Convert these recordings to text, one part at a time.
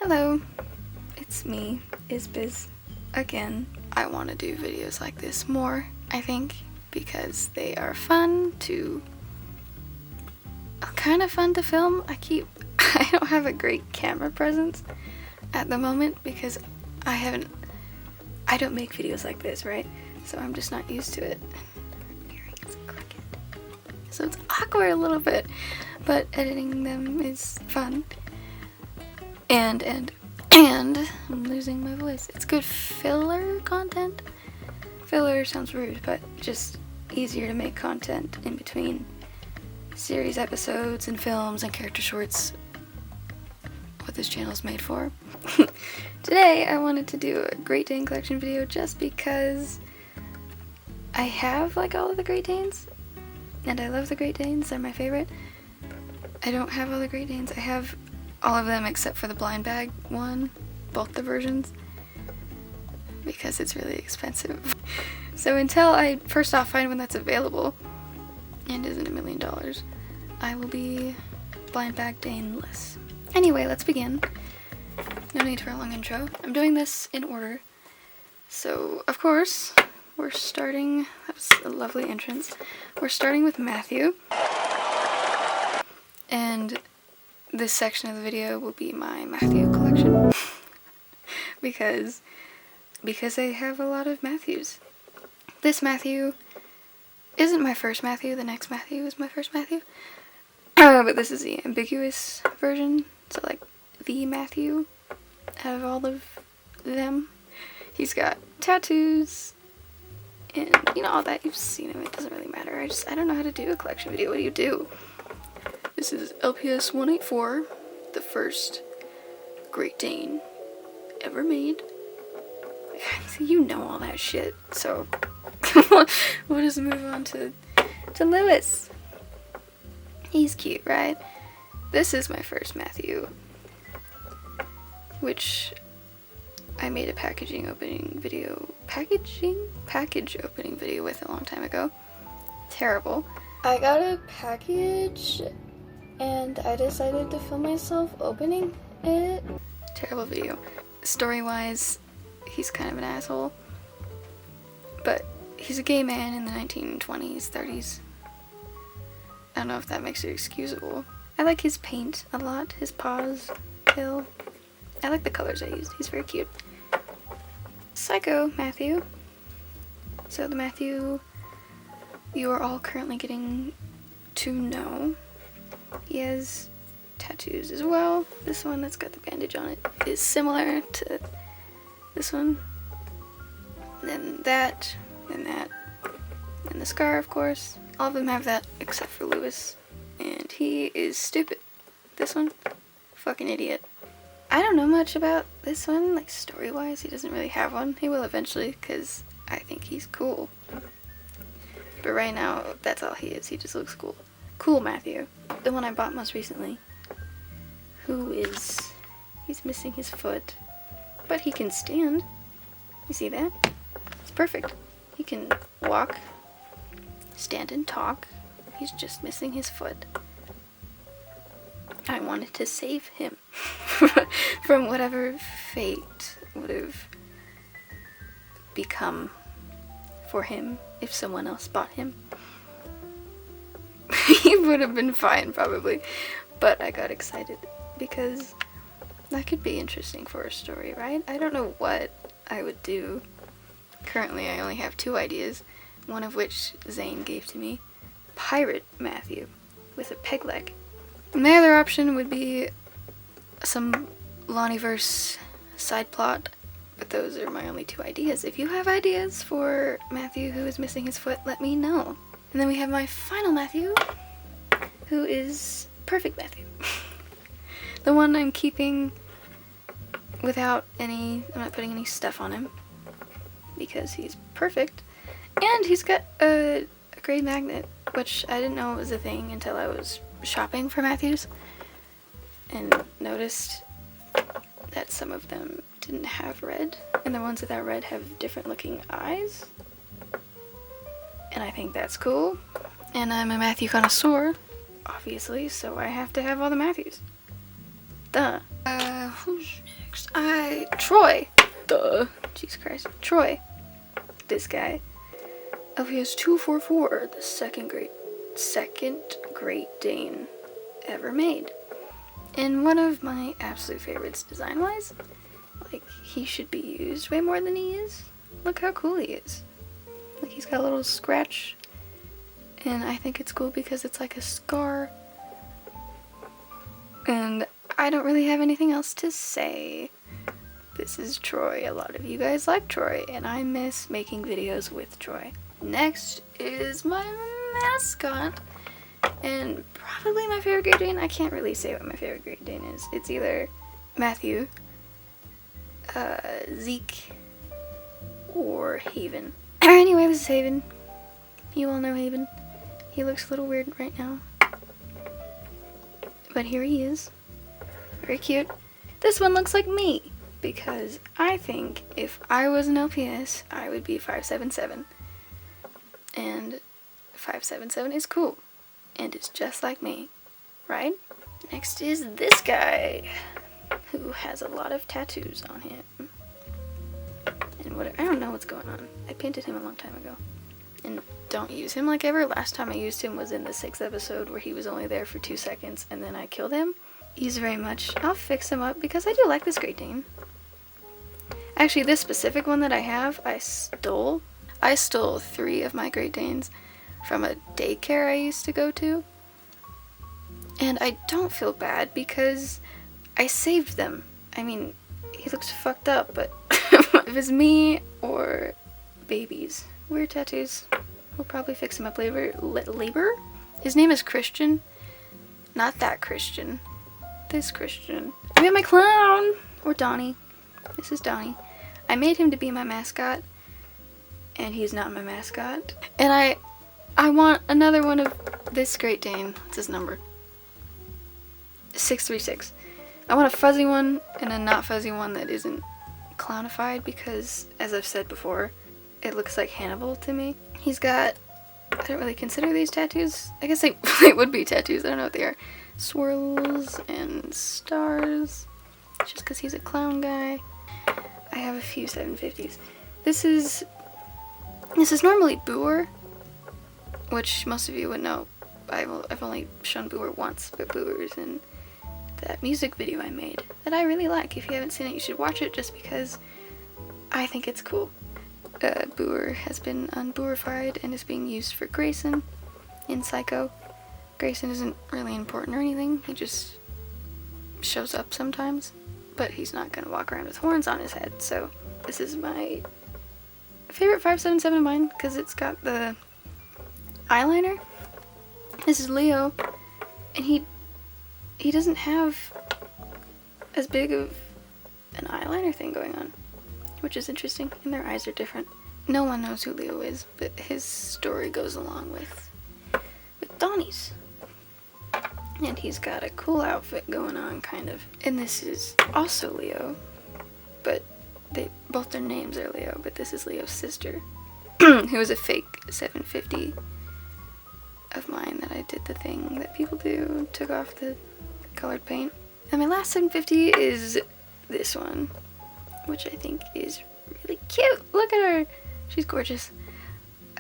Hello, it's me, Isbiz. Again, I want to do videos like this more, I think, because they are kind of fun to film. I don't have a great camera presence at the moment because I don't make videos like this, right? So I'm just not used to it. My earring is crooked. So it's awkward a little bit, but editing them is fun. And I'm losing my voice. It's good filler content. Filler sounds rude, but just easier to make content in between series episodes and films and character shorts. What this channel is made for. Today I wanted to do a Great Dane collection video just because I have like all of the Great Danes and I love the Great Danes. They're my favorite. I don't have all the Great Danes. I have all of them except for the blind bag one, both the versions, because it's really expensive. So until I first off find one that's available and isn't $1 million, I will be blind bag Dane-less. Anyway, let's begin. No need for a long intro. I'm doing this in order. So, of course, we're starting, that was a lovely entrance. We're starting with Matthew. And this section of the video will be my Matthew collection. because I have a lot of Matthews. This Matthew isn't my first Matthew, the next Matthew is my first Matthew. But this is the ambiguous version, so like the Matthew out of all of them. He's got tattoos and you know all that, you've seen him, it doesn't really matter. I don't know how to do a collection video. What do you do? This is LPS 184, the first Great Dane ever made. You know all that shit, so we'll just move on to Lewis. He's cute, right? This is my first Matthew, which I made a package opening video with a long time ago. Terrible. I got a package and I decided to film myself opening it. Terrible video. Story-wise, he's kind of an asshole, but he's a gay man in the 1920s, 30s. I don't know if that makes it excusable. I like his paint a lot, his paws, tail. I like the colors I used. He's very cute. Psycho Matthew. So the Matthew you are all currently getting to know. He has tattoos as well. This one that's got the bandage on it is similar to this one. And then that, and that, and the scar, of course. All of them have that except for Lewis. And he is stupid. This one, fucking idiot. I don't know much about this one, like story-wise. He doesn't really have one. He will eventually, because I think he's cool. But right now, that's all he is. He just looks cool. Cool Matthew. The one I bought most recently. He's missing his foot. But he can stand. You see that? It's perfect. He can walk, stand and talk. He's just missing his foot. I wanted to save him from whatever fate would have become for him if someone else bought him. He would have been fine probably, but I got excited because that could be interesting for a story, right? I don't know what I would do. Currently I only have 2 ideas, one of which Zane gave to me. Pirate Matthew with a peg leg. And the other option would be some Lonnieverse side plot, but those are my only 2 ideas. If you have ideas for Matthew who is missing his foot, let me know. And then we have my final Matthew, who is Perfect Matthew. The one I'm keeping without I'm not putting any stuff on him, because he's perfect. And he's got a gray magnet, which I didn't know was a thing until I was shopping for Matthews and noticed that some of them didn't have red, and the ones without red have different looking eyes, and I think that's cool. And I'm a Matthew connoisseur, obviously, so I have to have all the Matthews. Duh. Who's next? Troy. Duh. Jesus Christ. Troy. This guy. LPS 244, the second Great Dane ever made. And one of my absolute favorites design-wise. Like, he should be used way more than he is. Look how cool he is. Like, he's got a little scratch. And I think it's cool because it's like a scar. And I don't really have anything else to say. This is Troy. A lot of you guys like Troy, and I miss making videos with Troy. Next is my mascot, and probably my favorite Great Dane. I can't really say what my favorite Great Dane is. It's either Matthew, Zeke, or Haven. Anyway, this is Haven. You all know Haven. He looks a little weird right now. But here he is. Very cute. This one looks like me, because I think if I was an LPS, I would be 577. And 577 is cool. And it's just like me. Right? Next is this guy, who has a lot of tattoos on him. And I don't know what's going on. I painted him a long time ago. And don't use him like ever. Last time I used him was in the 6th episode where he was only there for 2 seconds and then I killed him. Use very much. I'll fix him up because I do like this Great Dane. Actually, this specific one that I have, I stole 3 of my Great Danes from a daycare I used to go to. And I don't feel bad because I saved them. I mean, he looks fucked up, but if it's me or babies, weird tattoos, we'll probably fix him up later. His name is Christian. Not that Christian. This Christian. We have my clown! Or Donnie. This is Donnie. I made him to be my mascot, and he's not my mascot. And I want another one of this Great Dane. What's his number? 636. I want a fuzzy one and a not fuzzy one that isn't clownified because, as I've said before, it looks like Hannibal to me. He's got, I don't really consider these tattoos. I guess they would be tattoos. I don't know what they are. Swirls and stars. Just because he's a clown guy. I have a few 750s. This is normally Booer, which most of you would know. I've only shown Booer once, but Booer's in that music video I made that I really like. If you haven't seen it, you should watch it just because I think it's cool. Booer has been unboorified and is being used for Grayson in Psycho. Grayson isn't really important or anything, he just shows up sometimes, but he's not gonna walk around with horns on his head. So this is my favorite 577 of mine because it's got the eyeliner. This is Leo, and he doesn't have as big of an eyeliner thing going on, which is interesting, and their eyes are different. No one knows who Leo is, but his story goes along with Donnie's. And he's got a cool outfit going on, kind of. And this is also Leo, but both their names are Leo, but this is Leo's sister, who was a fake 750 of mine that I did the thing that people do, took off the colored paint. And my last 750 is this one, which I think is really cute. Look at her. She's gorgeous.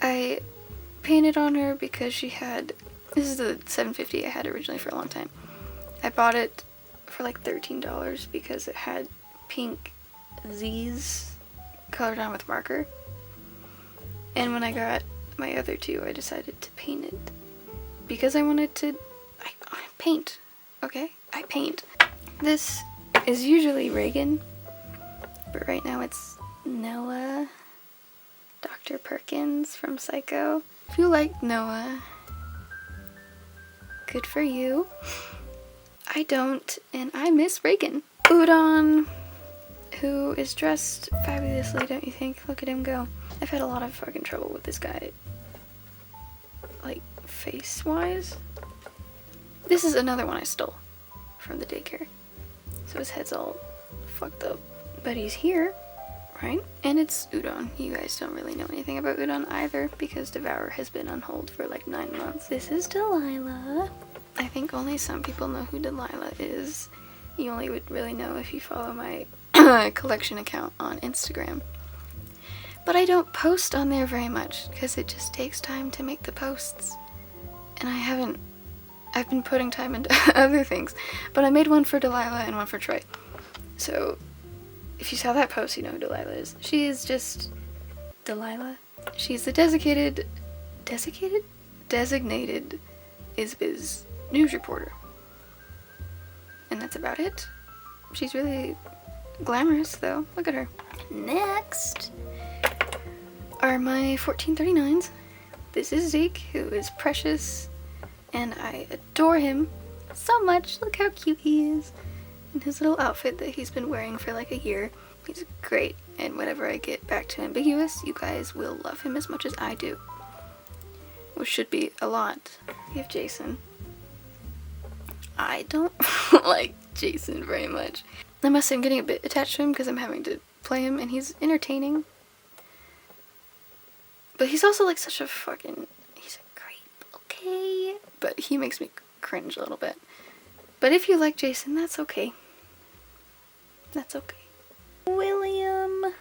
I painted on her because she had, this is the 750 I had originally for a long time. I bought it for like $13 because it had pink Z's colored on with marker. And when I got my other two, I decided to paint it because I wanted to, I paint, okay? I paint. This is usually Reagan, but right now it's Noah, Dr. Perkins from Psycho. If you like Noah, good for you. I don't, and I miss Reagan. Udon, who is dressed fabulously, don't you think? Look at him go. I've had a lot of fucking trouble with this guy, like, face-wise. This is another one I stole from the daycare. So his head's all fucked up. But he's here, right? And it's Udon. You guys don't really know anything about Udon either because Devour has been on hold for like 9 months. This is Delilah. I think only some people know who Delilah is. You only would really know if you follow my collection account on Instagram. But I don't post on there very much because it just takes time to make the posts. And I've been putting time into other things. But I made one for Delilah and one for Troy. So if you saw that post, you know who Delilah is. She is just Delilah. She's the designated ISBIZ news reporter. And that's about it. She's really glamorous though. Look at her. Next are my 1439s. This is Zeke, who is precious, and I adore him so much. Look how cute he is in his little outfit that he's been wearing for like a year. He's great, and whenever I get back to Ambiguous, you guys will love him as much as I do. Which should be a lot. We have Jason. I don't like Jason very much. I must say I'm getting a bit attached to him because I'm having to play him, and he's entertaining. But he's also like such a fucking... he's a creep, okay? But he makes me cringe a little bit. But if you like Jason, that's okay. That's okay. William.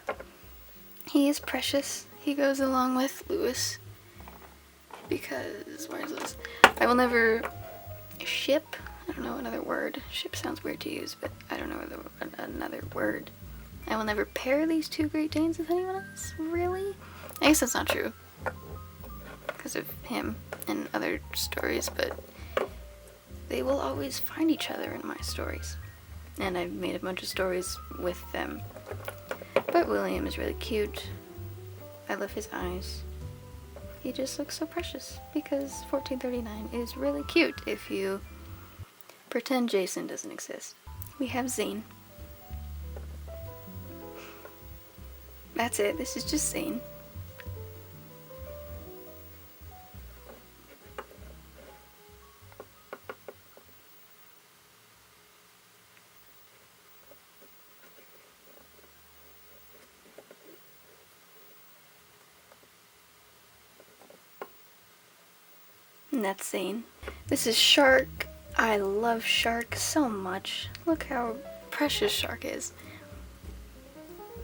He is precious. He goes along with Lewis. Because, where's this? I will never ship. I don't know another word. Ship sounds weird to use, but I don't know another word. I will never pair these two Great Danes with anyone else. Really? I guess that's not true. Because of him and other stories, but they will always find each other in my stories. And I've made a bunch of stories with them. But William is really cute. I love his eyes. He just looks so precious because 1439 is really cute if you pretend Jason doesn't exist. We have Zane. That's it. This is just Zane. And that's Zane. This is Shark. I love Shark so much. Look how precious Shark is.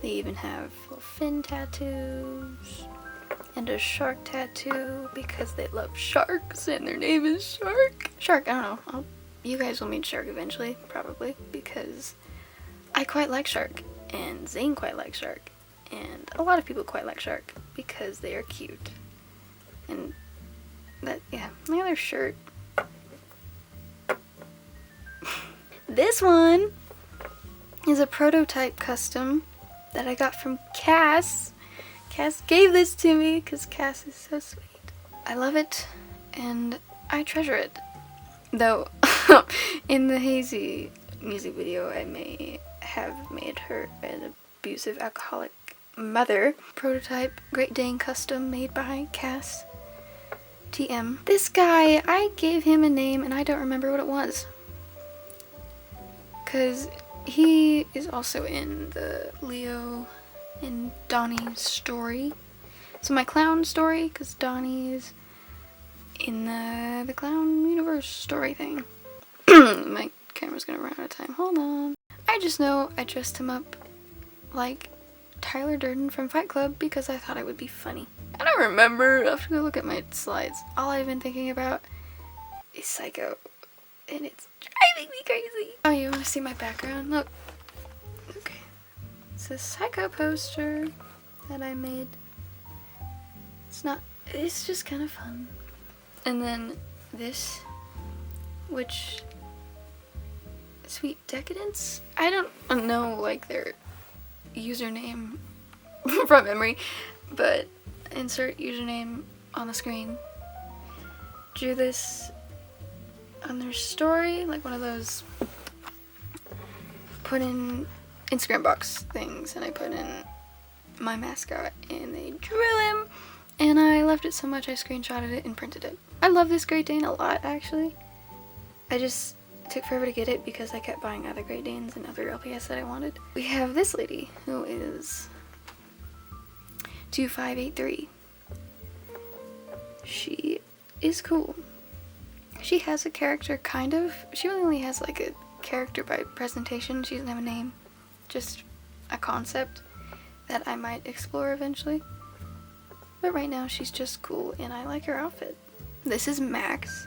They even have little fin tattoos and a shark tattoo because they love sharks and their name is Shark. Shark, I don't know. You guys will meet Shark eventually, probably, because I quite like Shark and Zane quite likes Shark and a lot of people quite like Shark because they are cute. And that, yeah, my other shirt. This one is a prototype custom that I got from Cass. Cass gave this to me because Cass is so sweet. I love it and I treasure it. Though in the Hazy music video I may have made her an abusive alcoholic mother. Prototype Great Dane custom made by Cass. TM. This guy, I gave him a name and I don't remember what it was. Because he is also in the Leo and Donnie story. So my clown story, because Donnie is in the clown universe story thing. My camera's gonna run out of time. Hold on. I just know I dressed him up like Tyler Durden from Fight Club because I thought it would be funny. I don't remember. I'll have to go look at my slides. All I've been thinking about is Psycho. And it's driving me crazy. Oh, you want to see my background? Look. Okay. It's a Psycho poster that I made. It's just kind of fun. And then this, which, Sweet Decadence? I don't know, like, their username from memory, but insert username on the screen. Drew this on their story, like one of those put in Instagram box things, and I put in my mascot and they drew him and I loved it so much I screenshotted it and printed it. I love this Great Dane a lot actually. I just took forever to get it because I kept buying other Great Danes and other LPS that I wanted. We have this lady who is 2583. She is cool. She has a character, kind of. She only has like character by presentation. She doesn't have a name, just a concept that I might explore eventually. But right now she's just cool and I like her outfit. This is Max.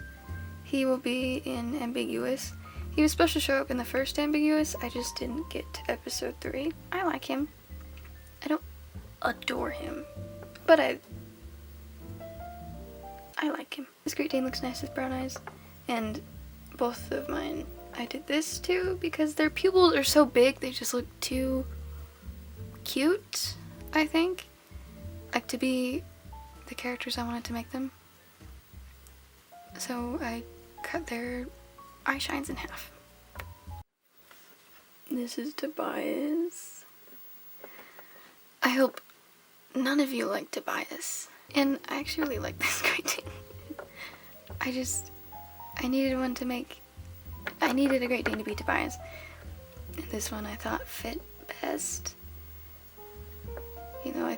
He will be in Ambiguous. He was supposed to show up in the first Ambiguous. I just didn't get to episode 3. I like him. I don't adore him, but I like him. This Great Dane looks nice with brown eyes, and both of mine I did this too because their pupils are so big, they just look too cute, I think, like to be the characters I wanted to make them. So I cut their eye shines in half. This is Tobias. I hope none of you like Tobias. And I actually really like this Great Dane. I needed one to make, I needed a Great Dane to be Tobias. And this one I thought fit best. You know,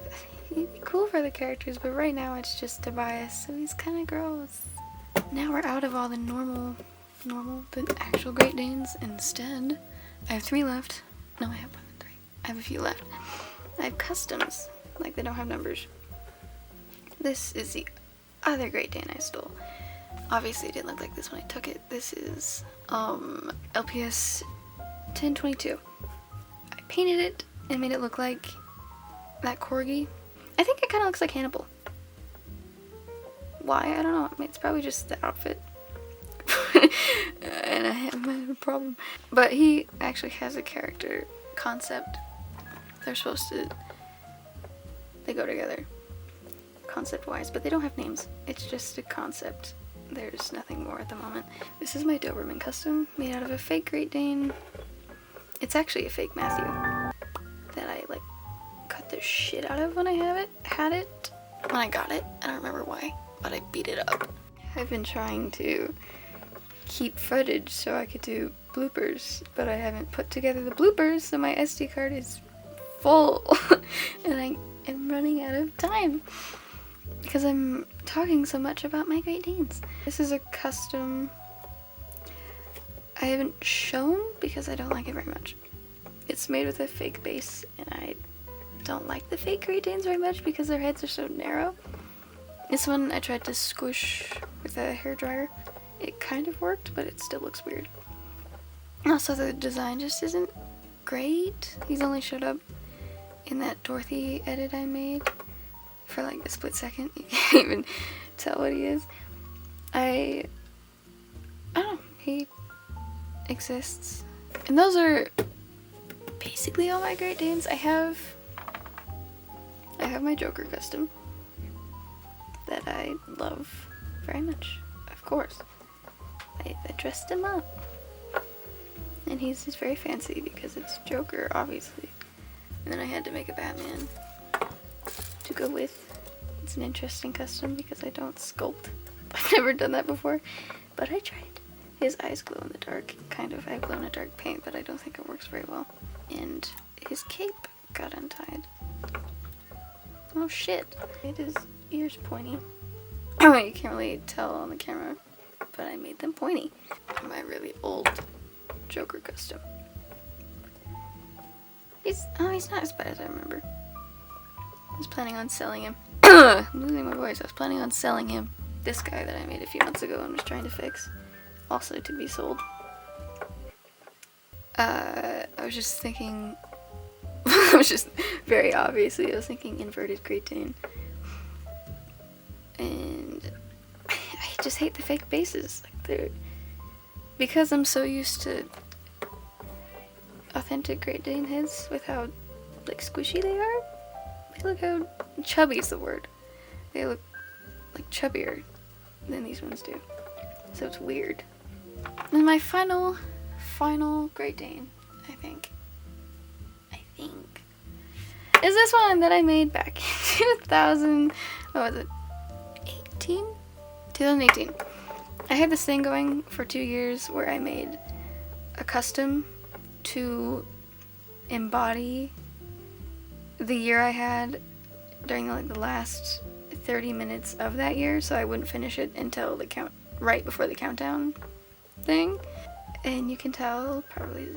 he'd be cool for the characters, but right now it's just Tobias, so he's kind of gross. Now we're out of all the the actual Great Danes. Instead, I have 3 left. No, I have 3. I have a few left. I have customs, like they don't have numbers. This is the other Great Dane I stole. Obviously it didn't look like this when I took it. This is LPS 1022. I painted it and made it look like that corgi. I think it kind of looks like Hannibal. Why? I don't know. I mean, it's probably just the outfit. And I have a problem. But he actually has a character concept. They're supposed to, they go together concept wise, but they don't have names. It's just a concept. There's nothing more at the moment. This is my Doberman custom made out of a fake Great Dane. It's actually a fake Matthew that I like cut the shit out of when I had it. When I got it. I don't remember why, but I beat it up. I've been trying to keep footage so I could do bloopers, but I haven't put together the bloopers, so my SD card is full and I am running out of time because I'm talking so much about my Great Danes. This is a custom I haven't shown because I don't like it very much. It's made with a fake base and I don't like the fake Great Danes very much because their heads are so narrow. This one I tried to squish with a hairdryer. It kind of worked, but it still looks weird. Also, the design just isn't great. He's only showed up in that Dorothy edit I made for like a split second. You can't even tell what he is. I don't know. He exists. And those are basically all my Great Danes. I have my Joker custom that I love very much, of course. I dressed him up. And he's very fancy because it's Joker, obviously. And then I had to make a Batman to go with. It's an interesting custom because I don't sculpt. I've never done that before, but I tried. His eyes glow in the dark, kind of. I glow in the dark paint, but I don't think it works very well. And his cape got untied. Oh shit. His ears pointy. Oh, you can't really tell on the camera, but I made them pointy. My really old Joker custom. He's not as bad as I remember. I was planning on selling him. I'm losing my voice. I was planning on selling him. This guy that I made a few months ago and was trying to fix. Also to be sold. I was just thinking... I was just very obviously, I was thinking inverted Great Dane. And I just hate the fake bases. Like they're... Because I'm so used to authentic Great Dane heads with how like squishy they are. Look how chubby is the word. They look like chubbier than these ones do. So it's weird. And my final Great Dane, I think, is this one that I made back in 2018? I had this thing going for 2 years where I made a custom to embody the year I had during like the last 30 minutes of that year, so I wouldn't finish it until the right before the countdown thing. And you can tell, probably,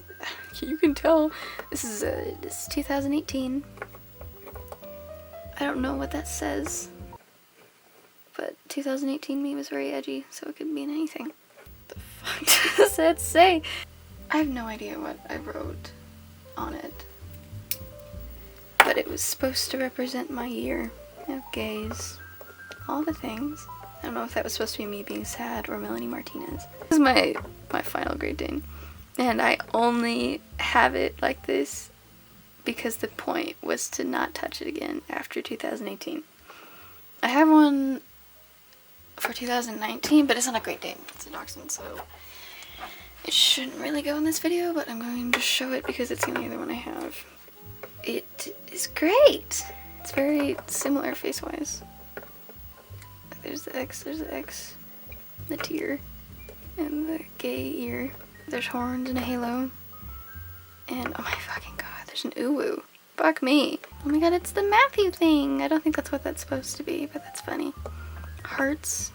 you can tell, this is 2018. I don't know what that says, but 2018 me was very edgy, so it could mean anything. The fuck does that say? I have no idea what I wrote on it, but it was supposed to represent my year of gays, all the things. I don't know if that was supposed to be me being sad or Melanie Martinez. This is my final Great Dane, and I only have it like this because the point was to not touch it again after 2018. I have one for 2019, but it's not a Great Dane, it's a Dachshund, so it shouldn't really go in this video, but I'm going to show it because it's the only other one I have. It is great! It's very similar face-wise. There's the X, the tear, and the gay ear. There's horns and a halo. And oh my fucking god, there's an uwu. Fuck me. Oh my god, it's the Matthew thing. I don't think that's what that's supposed to be, but that's funny. Hearts.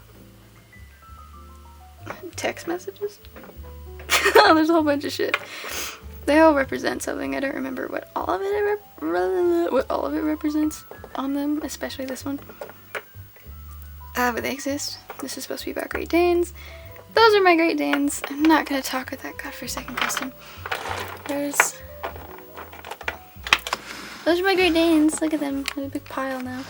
Text messages. Oh, there's a whole bunch of shit. They all represent something. I don't remember what all of it represents on them, especially this one. But they exist. This is supposed to be about Great Danes. Those are my Great Danes. I'm not gonna talk with that godforsaken custom. Those are my Great Danes. Look at them. There's a big pile now.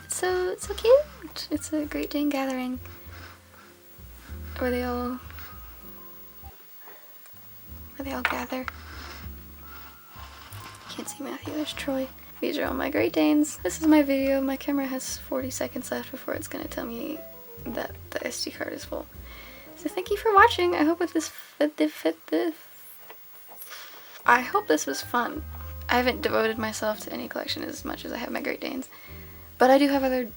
It's so cute. It's a Great Dane gathering. Where they all gather. Can't see Matthew. There's Troy. These are all my Great Danes. This is my video. My camera has 40 seconds left before it's gonna tell me that the SD card is full. So thank you for watching. I hope I hope this was fun. I haven't devoted myself to any collection as much as I have my Great Danes, but I do have other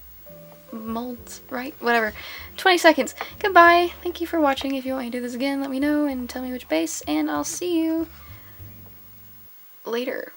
molds, right? Whatever. 20 seconds. Goodbye. Thank you for watching. If you want me to do this again, let me know and tell me which base, and I'll see you later.